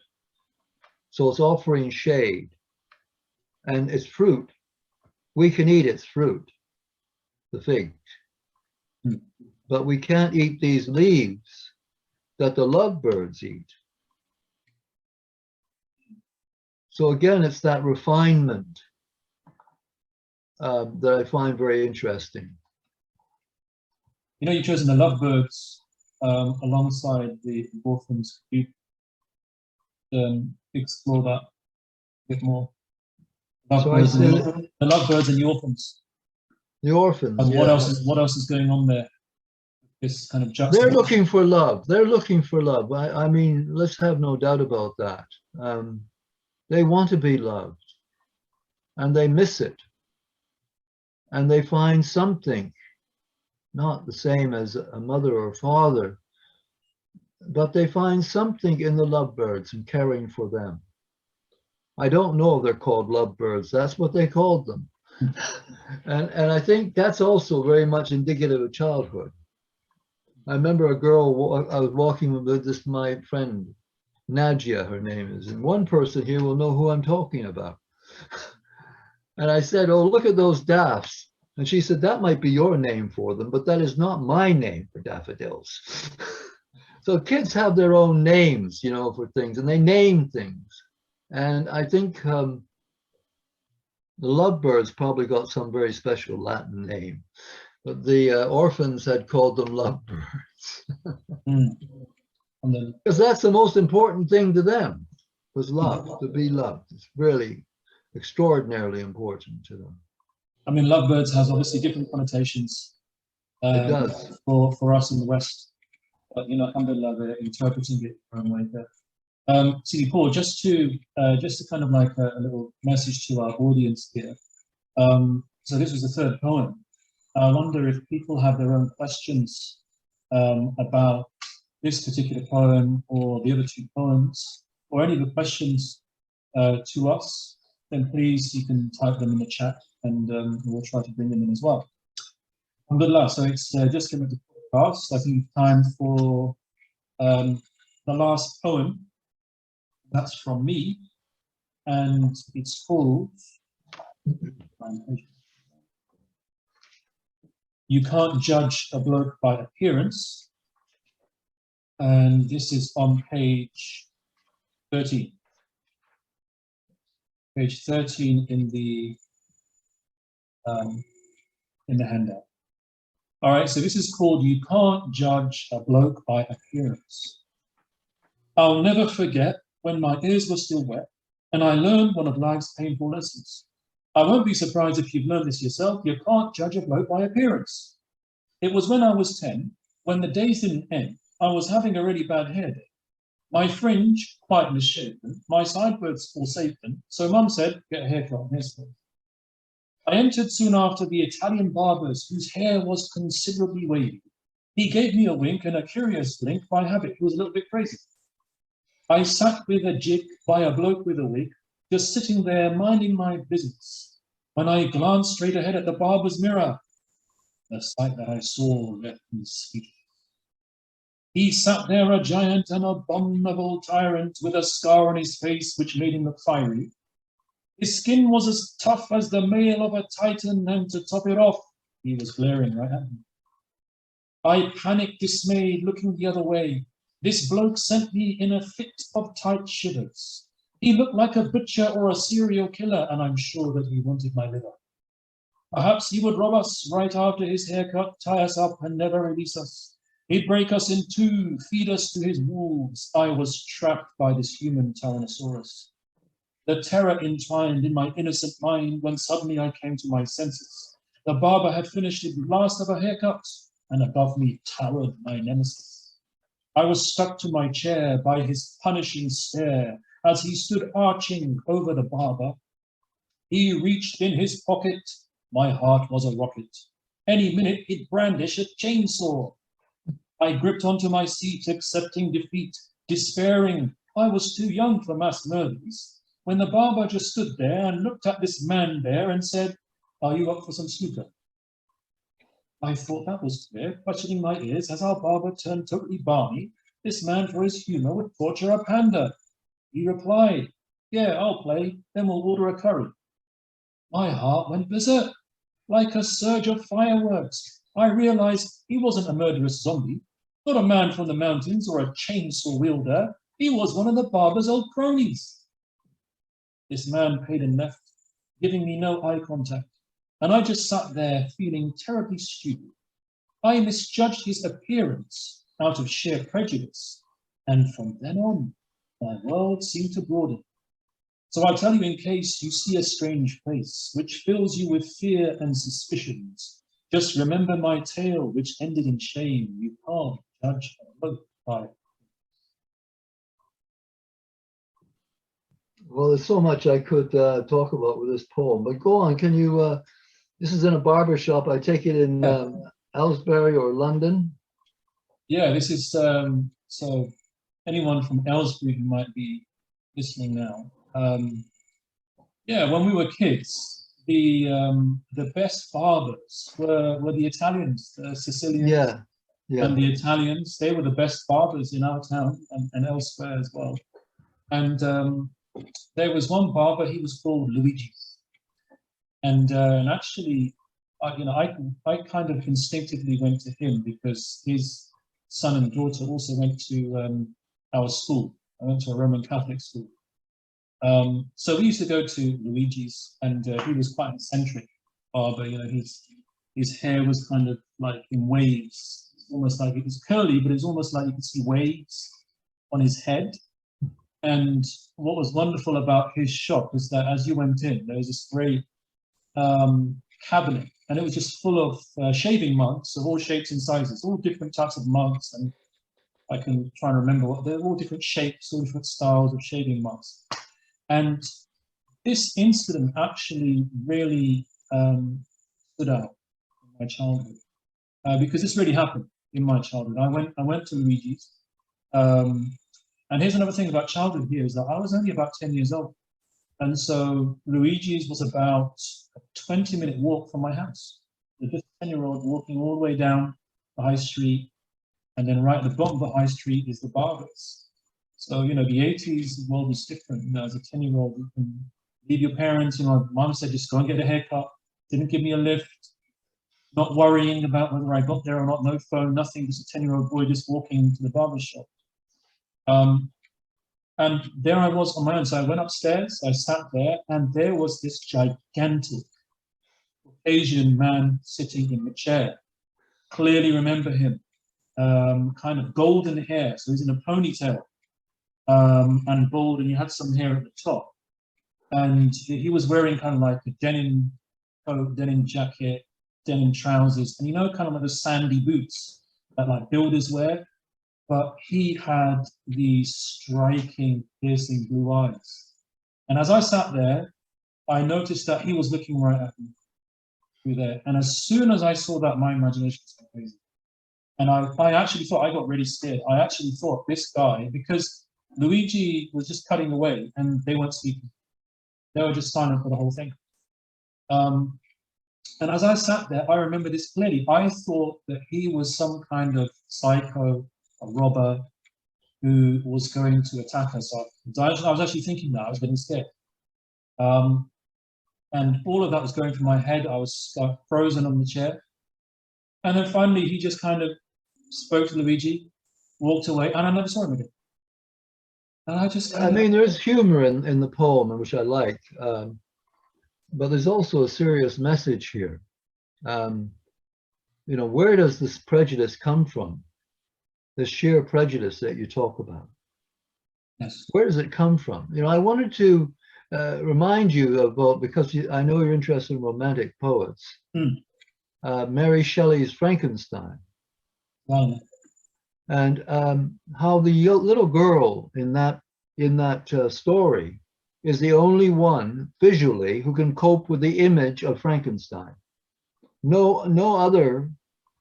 Speaker 3: So it's offering shade, and its fruit, we can eat its fruit, the fig. but we can't eat these leaves that the lovebirds eat. So again, it's that refinement that I find very interesting.
Speaker 1: You know, you've chosen the lovebirds alongside the orphans. Could you explore that a bit more? Lovebirds the lovebirds and the orphans.
Speaker 3: The orphans.
Speaker 1: And
Speaker 3: yeah.
Speaker 1: what else is going on there? This kind of
Speaker 3: They're looking for love. They're looking for love. I mean, let's have no doubt about that. They want to be loved, and they miss it, and they find something, not the same as a mother or father, but they find something in the lovebirds and caring for them. I don't know if they're called lovebirds. That's what they called them. And I think that's also very much indicative of childhood. I remember a girl, I was walking with this, my friend, Nadia, her name is, and one person here will know who I'm talking about. And I said, oh, look at those daffs. And she said, that might be your name for them, but that is not my name for daffodils. So kids have their own names, you know, for things, and they name things. And I think the lovebirds probably got some very special Latin name, but the orphans had called them lovebirds. Because that's the most important thing to them, was love, to be loved. It's really extraordinarily important to them.
Speaker 1: I mean, lovebirds has obviously different connotations
Speaker 3: It does.
Speaker 1: for us in the West, but, you know, alhamdulillah, they're interpreting it their own way there. See, Paul, just to kind of like a little message to our audience here. So this was the third poem. I wonder if people have their own questions about this particular poem or the other two poems, or any of the questions to us, then please, you can type them in the chat, and we'll try to bring them in as well. Alhamdulillah, so it's just coming to pass. I think time for the last poem. That's from me, and it's called You Can't Judge a Bloke by Appearance, and this is on page 13. Page 13 in the handout. All right, so this is called You Can't Judge a Bloke by Appearance. I'll never forget when my ears were still wet and I learned one of life's painful lessons. I won't be surprised if you've learned this yourself. You can't judge a bloke by appearance. It was when I was 10, when the days didn't end. I was having a really bad hair day. My fringe quite misshapen, my sideburns forsaken, so Mum said, get a haircut on his face. I entered soon after the Italian barber's, whose hair was considerably wavy. He gave me a wink and a curious blink. By habit, he was a little bit crazy. I sat with a jig by a bloke with a wig, just sitting there minding my business, when I glanced straight ahead at the barber's mirror. The sight that I saw left me speechless. He sat there, a giant and abominable tyrant, with a scar on his face which made him look fiery. His skin was as tough as the mail of a Titan, and to top it off, he was glaring right at me. I panicked, dismayed, looking the other way. This bloke sent me in a fit of tight shivers. He looked like a butcher or a serial killer, and I'm sure that he wanted my liver. Perhaps he would rob us right after his haircut, tie us up and never release us. He'd break us in two, feed us to his wolves. I was trapped by this human Tyrannosaurus. The terror entwined in my innocent mind when suddenly I came to my senses. The barber had finished his last of a haircut, and above me towered my nemesis. I was stuck to my chair by his punishing stare as he stood arching over the barber. He reached in his pocket. My heart was a rocket. Any minute he'd brandish a chainsaw. I gripped onto my seat, accepting defeat, despairing. I was too young for mass murders, when the barber just stood there and looked at this man there and said, "Are you up for some snooker?" I thought that was clear, questioning my ears as our barber turned totally balmy. This man, for his humor, would torture a panda. He replied, "Yeah, I'll play, then we'll order a curry." My heart went berserk. Like a surge of fireworks, I realized he wasn't a murderous zombie, not a man from the mountains or a chainsaw wielder. He was one of the barber's old cronies. This man paid and left, giving me no eye contact, and I just sat there feeling terribly stupid. I misjudged his appearance out of sheer prejudice, and from then on, my world seemed to broaden. So I tell you, in case you see a strange face which fills you with fear and suspicions, just remember my tale, which ended in shame. You can't judge a book by it.
Speaker 3: Well, there's so much I could talk about with this poem, but go on. Can you? This is in a barber shop. I take it in Aylesbury or London.
Speaker 1: Yeah, this is so anyone from Aylesbury who might be listening now. Yeah, when we were kids, the best barbers were the Italians, the Sicilians, and the Italians. They were the best barbers in our town and elsewhere as well. And there was one barber. He was called Luigi, and actually, I kind of instinctively went to him because his son and daughter also went to our school. I went to a Roman Catholic school. So we used to go to Luigi's, and he was quite an eccentric barber. You know, his hair was kind of like in waves, almost like it was curly, but it was almost like you could see waves on his head. And what was wonderful about his shop was that as you went in, there was this great cabinet, and it was just full of shaving mugs of all shapes and sizes, all different types of mugs. And I can try and remember what they're all different shapes, all different styles of shaving mugs. And this incident actually really stood out in my childhood because this really happened in my childhood. I went to Luigi's, and here's another thing about childhood here is that I was only about 10 years old, and so Luigi's was about a 20-minute walk from my house. Just a 10-year-old walking all the way down the high street, and then right at the bottom of the high street is the barbers. So, you know, the 80s, the world was different. You know, as a 10-year-old, you can leave your parents. You know, mom said, just go and get a haircut. Didn't give me a lift. Not worrying about whether I got there or not. No phone, nothing. Just a 10-year-old boy just walking to the barber shop. And there I was on my own. So I went upstairs, I sat there, and there was this gigantic Asian man sitting in the chair. Clearly remember him. Kind of golden hair. So he's in a ponytail. And bald, and he had some hair at the top, and he was wearing kind of like a denim coat, denim jacket, denim trousers, and you know, kind of like the sandy boots that like builders wear. But he had these striking, piercing blue eyes, and as I sat there, I noticed that he was looking right at me through there. And as soon as I saw that, my imagination was crazy, and I actually thought, I got really scared. I actually thought this guy, because Luigi was just cutting away and they weren't speaking. They were just silent for the whole thing. And as I sat there, I remember this clearly. I thought that he was some kind of psycho, a robber who was going to attack us. I was actually thinking that. I was getting scared. And all of that was going through my head. I was frozen on the chair. And then finally, he just kind of spoke to Luigi, walked away, and I never saw him again. And I
Speaker 3: mean, there's humor in the poem, which I like, but there's also a serious message here. You know, where does this prejudice come from? This sheer prejudice that you talk about.
Speaker 1: Yes.
Speaker 3: Where does it come from? You know, I wanted to remind you about, because I know you're interested in romantic poets, Mary Shelley's Frankenstein.
Speaker 1: Wow.
Speaker 3: And how the little girl in that story is the only one visually who can cope with the image of Frankenstein. No other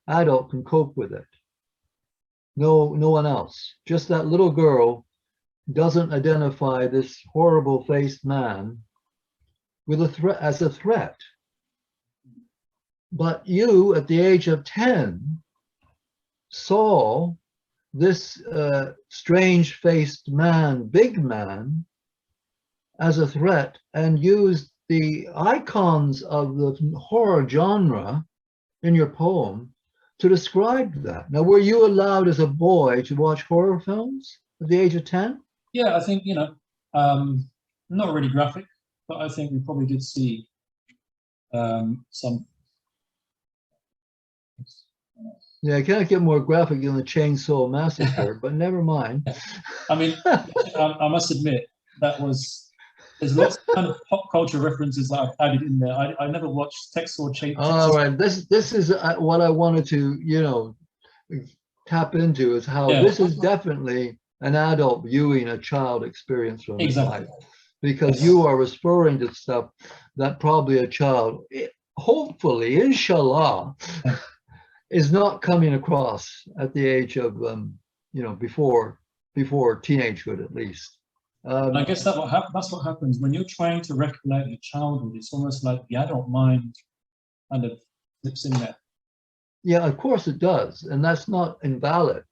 Speaker 3: adult can cope with it. No one else. Just that little girl doesn't identify this horrible faced man with a threat as a threat. But you, at the age of 10, saw this strange-faced man, big man, as a threat, and used the icons of the horror genre in your poem to describe that. Now, were you allowed as a boy to watch horror films at the age of 10?
Speaker 1: Yeah, I think, not really graphic, but I think we probably did see some.
Speaker 3: Yeah, I can't get more graphic than the Chainsaw Massacre, but never mind.
Speaker 1: I mean, I must admit, there's lots of kind of pop culture references that I've added in there. I never watched Texas Chainsaw.
Speaker 3: All right, this is what I wanted to, tap into, is how this is definitely an adult viewing a child experience from his life, because you are referring to stuff that probably a child, hopefully, inshallah, is not coming across at the age of, before teenagehood at least.
Speaker 1: I guess that's what happens when you're trying to recollect your childhood. It's almost like the adult mind kind of slips in there.
Speaker 3: Yeah, of course it does, and that's not invalid.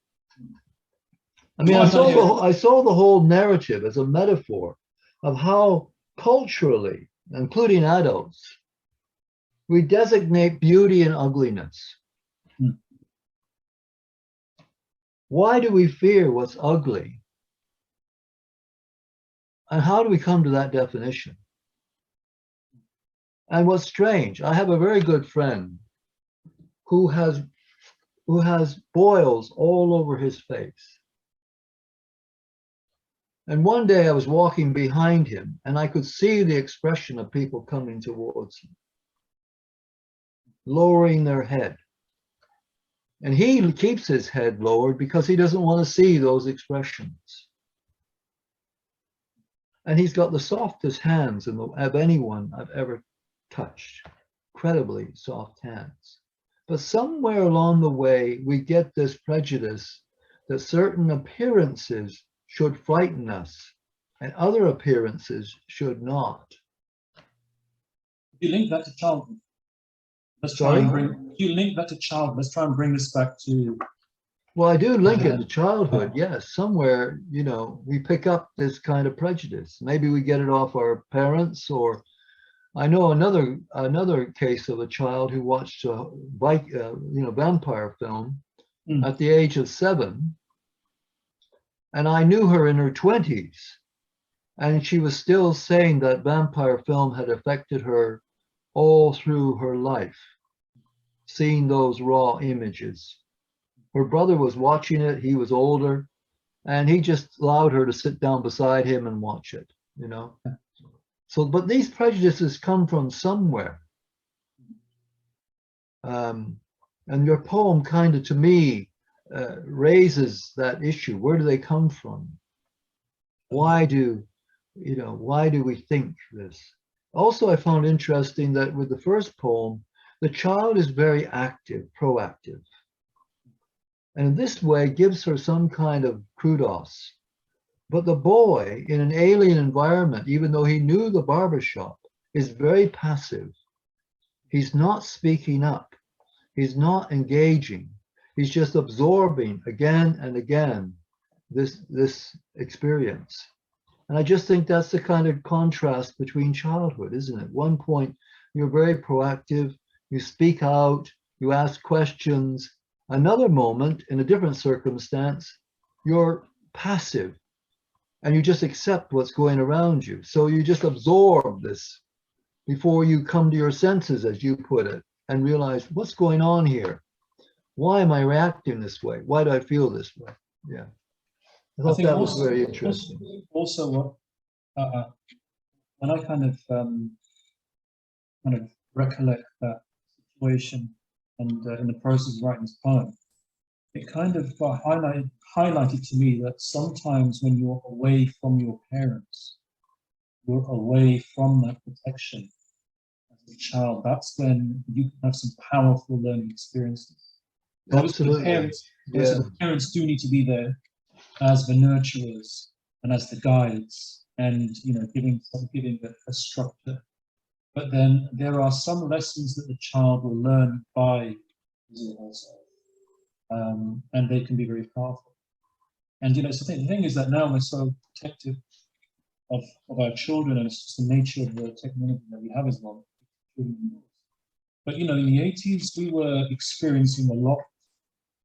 Speaker 3: I mean, I saw the whole narrative as a metaphor of how culturally, including adults, we designate beauty and ugliness. Why do we fear what's ugly? And how do we come to that definition? And what's strange, I have a very good friend who has boils all over his face. And one day I was walking behind him and I could see the expression of people coming towards him, lowering their head. And he keeps his head lowered because he doesn't want to see those expressions. And he's got the softest hands of anyone I've ever touched, incredibly soft hands. But somewhere along the way, we get this prejudice that certain appearances should frighten us and other appearances should not.
Speaker 1: You link that to childhood. Let's try and bring this back to.
Speaker 3: Well, I do link it to childhood, yes. Somewhere, we pick up this kind of prejudice. Maybe we get it off our parents, or I know another case of a child who watched a vampire film at the age of 7, and I knew her in her 20s, and she was still saying that vampire film had affected her all through her life, seeing those raw images. Her brother was watching it, he was older, and he just allowed her to sit down beside him and watch it, So, but these prejudices come from somewhere. And your poem kind of, to me, raises that issue. Where do they come from? Why do we think this? Also, I found interesting that with the first poem, the child is very active, proactive. And in this way gives her some kind of kudos. But the boy in an alien environment, even though he knew the barbershop, is very passive. He's not speaking up. He's not engaging. He's just absorbing again and again this experience. And I just think that's the kind of contrast between childhood, isn't it? At one point, you're very proactive, you speak out, you ask questions. Another moment, in a different circumstance, you're passive and you just accept what's going around you. So you just absorb this before you come to your senses, as you put it, and realize what's going on here. Why am I reacting this way? Why do I feel this way? Yeah. I thought that was very interesting.
Speaker 1: Also, when I kind of recollect that situation and in the process of writing this poem, it kind of highlighted to me that sometimes when you're away from your parents, you're away from that protection as a child, that's when you can have some powerful learning experiences.
Speaker 3: Absolutely.
Speaker 1: The parents do need to be there as the nurturers and as the guides, and giving a structure. But then there are some lessons that the child will learn by also, and they can be very powerful. And so the thing is that now we're so protective of our children, and it's just the nature of the technology that we have as well. But in the 80s, we were experiencing a lot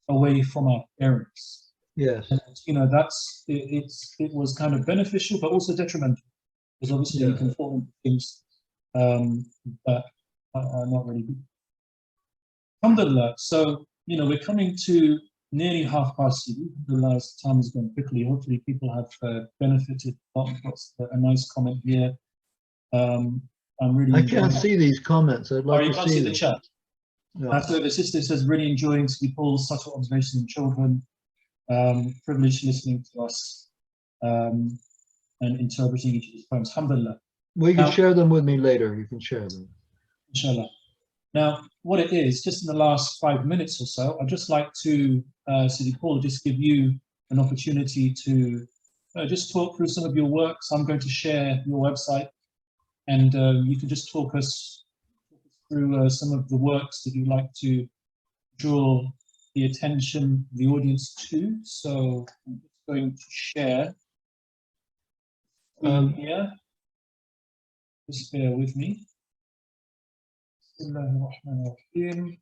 Speaker 1: away from our parents.
Speaker 3: Yes.
Speaker 1: And, you know, it was kind of beneficial, but also detrimental, because obviously you can fall into things that are not really good. Alhamdulillah. So, you know, we're coming to nearly 3:30. Alhamdulillah, as time has gone quickly. Hopefully people have benefited. What's a nice comment here. I'm really
Speaker 3: I can't see these comments. I'd like
Speaker 1: you
Speaker 3: to
Speaker 1: can't
Speaker 3: see
Speaker 1: the
Speaker 3: them.
Speaker 1: chat.
Speaker 3: No.
Speaker 1: So the sister says, really enjoying Sidi Paul's subtle observations on children, privileged listening to us and interpreting each of his poems. Alhamdulillah.
Speaker 3: Well, you can
Speaker 1: Now,
Speaker 3: share them with me later. You can share them.
Speaker 1: Inshallah. Now, what it is, just in the last 5 minutes or so, I'd just like to, Sidi Paul, just give you an opportunity to just talk through some of your works. I'm going to share your website, and you can just talk us through some of the works that you'd like to draw the attention of the audience to. So I'm just going to share here. Just bear with me. Bismillahirrahmanirrahim.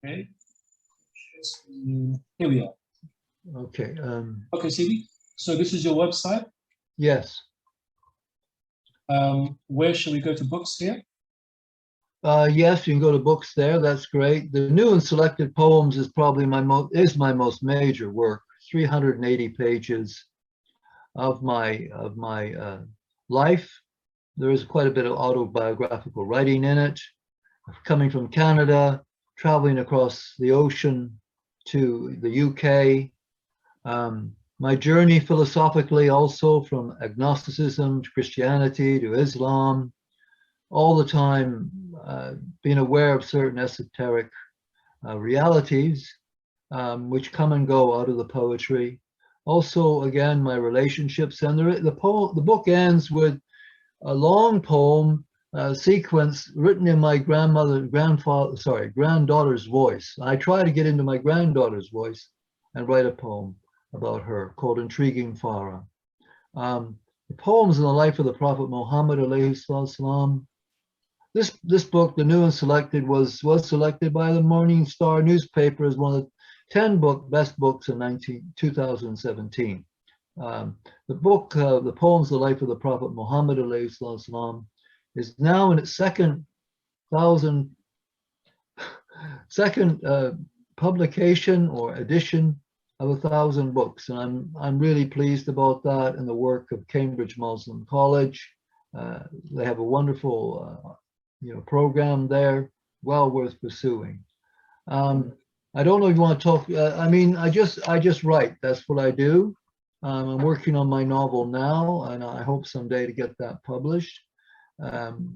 Speaker 1: Okay. Here we are.
Speaker 3: Okay.
Speaker 1: Okay, Sidi. So this is your website.
Speaker 3: Yes.
Speaker 1: Where should we go to books here?
Speaker 3: Yes, you can go to books there. That's great. The new and selected poems is probably my most major work. 380 pages of my life. There is quite a bit of autobiographical writing in it. Coming from Canada, traveling across the ocean to the UK. My journey philosophically also from agnosticism to Christianity to Islam, all the time being aware of certain esoteric realities which come and go out of the poetry. Also, again, my relationships, and the book ends with a long poem sequence written in my granddaughter's voice. I try to get into my granddaughter's voice and write a poem about her called Intriguing Farah. The poems in the life of the Prophet Muhammad alayhi salam. This book, The New and Selected, was selected by the Morning Star newspaper as one of the 10 best books in 2017. The book, The Poems of the Life of the Prophet Muhammad alayhi salam, is now in its second publication or edition of 1,000 books, and I'm really pleased about that, and the work of Cambridge Muslim College. They have a wonderful program there, well worth pursuing. I don't know if you want to talk. I mean, I just write. That's what I do. I'm working on my novel now, and I hope someday to get that published.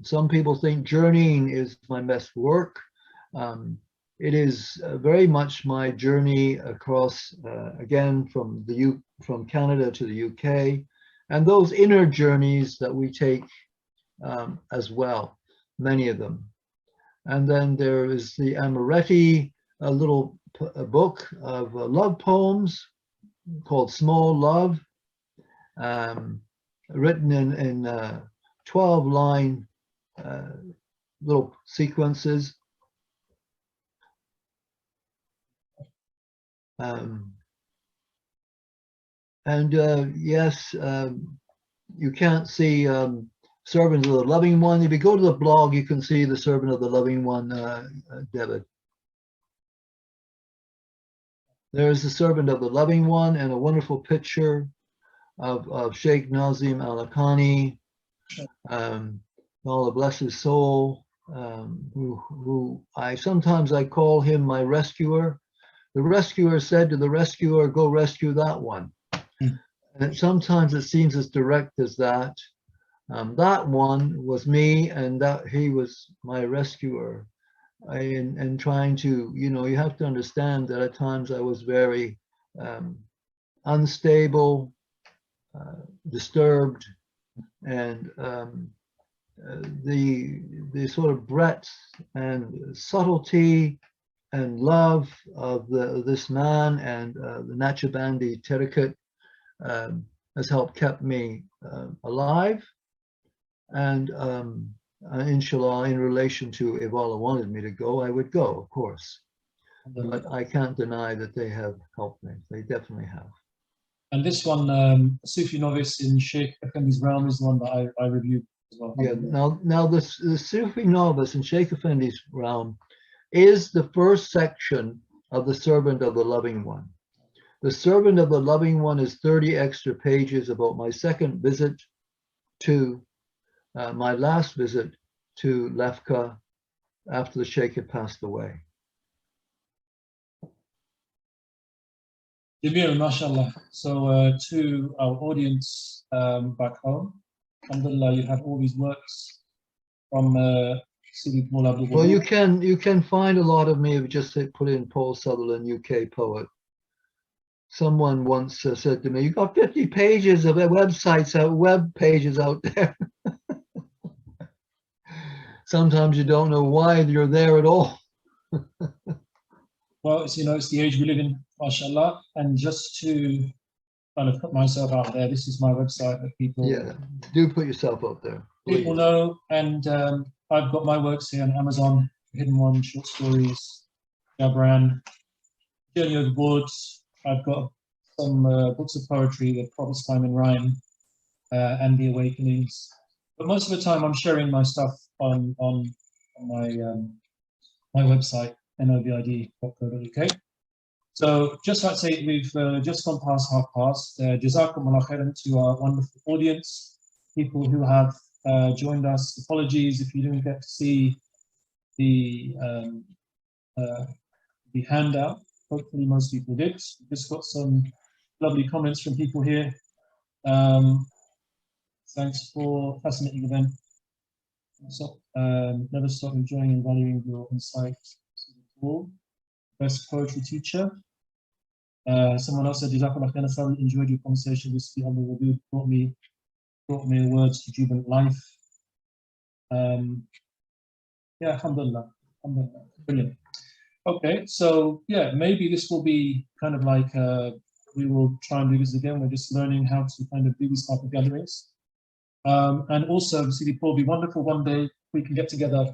Speaker 3: Some people think journeying is my best work. It is very much my journey across, again, from Canada to the UK, and those inner journeys that we take as well, many of them. And then there is the Amoretti, a little book of love poems called Small Love, written in 12-line little sequences. Yes, you can't see Servant of the Loving One. If you go to the blog, you can see the Servant of the Loving One, David. There's the Servant of the Loving One, and a wonderful picture of Sheikh Nazim Al-Akani, Allah bless his soul, who sometimes I call him my rescuer. The rescuer said to the rescuer, go rescue that one. And sometimes it seems as direct as that. That one was me, and that he was my rescuer. And trying to, you have to understand that at times I was very unstable, disturbed, and the sort of breadth and subtlety and love of this man and the Naqshbandi Tariqat has helped kept me alive. And inshallah, in relation to if Allah wanted me to go, I would go, of course. but I can't deny that they have helped me. They definitely have.
Speaker 1: And this one, Sufi Novice in Sheikh Effendi's realm, is the one that I reviewed as well.
Speaker 3: Yeah. Now the Sufi Novice in Sheikh Effendi's realm is the first section of the Servant of the Loving One. The Servant of the Loving One is 30 extra pages about my second visit to my last visit to Lefka after the Sheikh had passed away.
Speaker 1: Jamil, mashallah. So to our audience back home, alhamdulillah, you have all these works from Sidi Paul Abdul Wadud.
Speaker 3: Well, you can find a lot of me if you just put in Paul Sutherland, UK poet. Someone once said to me, "You got 50 pages of websites web pages out there." Sometimes you don't know why you're there at all.
Speaker 1: Well, it's, it's the age we live in, mashallah. And just to kind of put myself out there, this is my website that people
Speaker 3: Do put yourself out there, please.
Speaker 1: people know. And I've got my works here on Amazon, Hidden One, short stories, Jabran, Journey of the Woods. I've got some books of poetry, The Prophet's Time in Rhyme, and The Awakenings. But most of the time I'm sharing my stuff on my my website, novid.co.uk. So just like I say, we've just gone past past. Jazakumullah khairan to our wonderful audience, people who have joined us. Apologies if you didn't get to see the handout. Hopefully most people did. Just got some lovely comments from people here. Thanks for fascinating event. So, never stop enjoying and valuing your insights. Best poetry teacher. Someone else said, Jazakallah khairan, I thoroughly enjoyed your conversation with Sidi Abdul Wadud. Brought me words to jubilant life. Yeah, alhamdulillah. Brilliant. Okay, so yeah, maybe this will be kind of like we will try and do this again. We're just learning how to kind of do these type of gatherings. And also, Sidi Paul, it'll be wonderful one day we can get together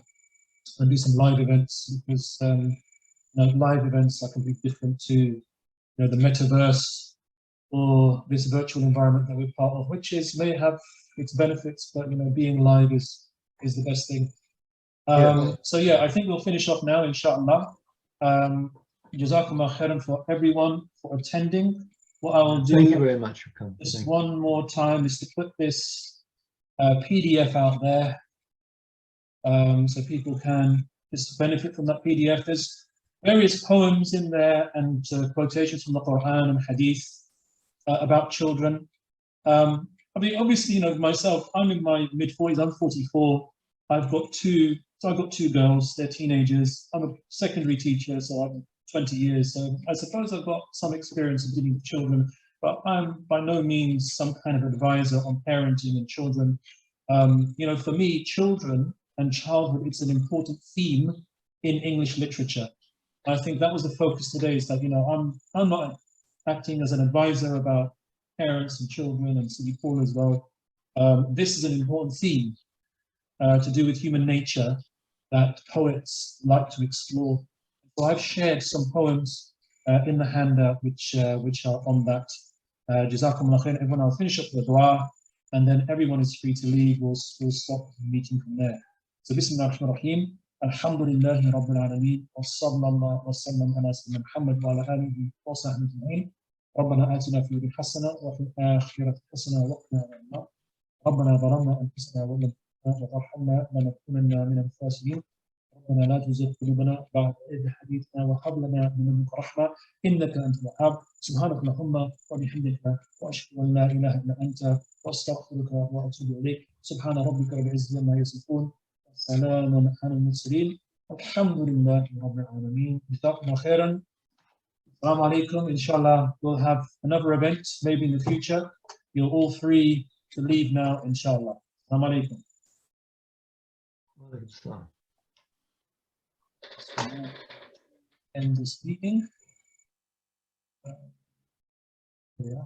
Speaker 1: and do some live events, because live events are completely different to the metaverse or this virtual environment that we're part of, which may have its benefits, but being live is the best thing. So yeah, I think we'll finish off now, inshallah. Jazakumullah khairan for everyone for attending. What I will do,
Speaker 3: thank you very much for coming.
Speaker 1: Just one more time is to put this PDF out there, so people can just benefit from that PDF. There's various poems in there and quotations from the Quran and Hadith about children. I mean, obviously, myself, I'm in my mid-40s. I'm 44. I've got two girls. They're teenagers. I'm a secondary teacher, so I'm 20 years. So I suppose I've got some experience of dealing with children, but I'm by no means some kind of advisor on parenting and children. For me, children and childhood, it's an important theme in English literature. I think that was the focus today, is that, I'm not acting as an advisor about parents and children, and Sidi Paul as well. This is an important theme to do with human nature that poets like to explore. So I've shared some poems in the handout which are on that. Jazakumullah khair. Everyone, I'll finish up with a dua, and then everyone is free to leave. We'll stop the meeting from there. So Bismillah ar-Rahman ar-Rahim. Alhamdulillahi Rabbil Alameen. Wa sallallahu wa sallam ala sayyidina Muhammad wa ala alihi wa sahbihi ajma'in. ربنا آتنا في الدنيا حسنة وفي الآخرة حسنة وقنا عذاب النار. ربنا ظلمنا أنفسنا وإن لم تغفر وترحمنا لنكونن من الخاسرين. ربنا لا تزغ قلوبنا بعد إذ هديتنا وهب لنا من لدنك رحمة إنك أنت الوهاب. سبحانك اللهم وبحمدك وأشهد أن لا إله إلا أنت وأستغفرك وأتوب إليك. سبحان ربك رب العزة عما يصفون وسلام على المرسلين والحمد لله رب العالمين. جزاكم الله خيرا. Assalamu alaikum. Inshallah, we'll have another event maybe in the future. You're all free to leave now, inshallah. Assalamu alaikum. End this meeting. Yeah.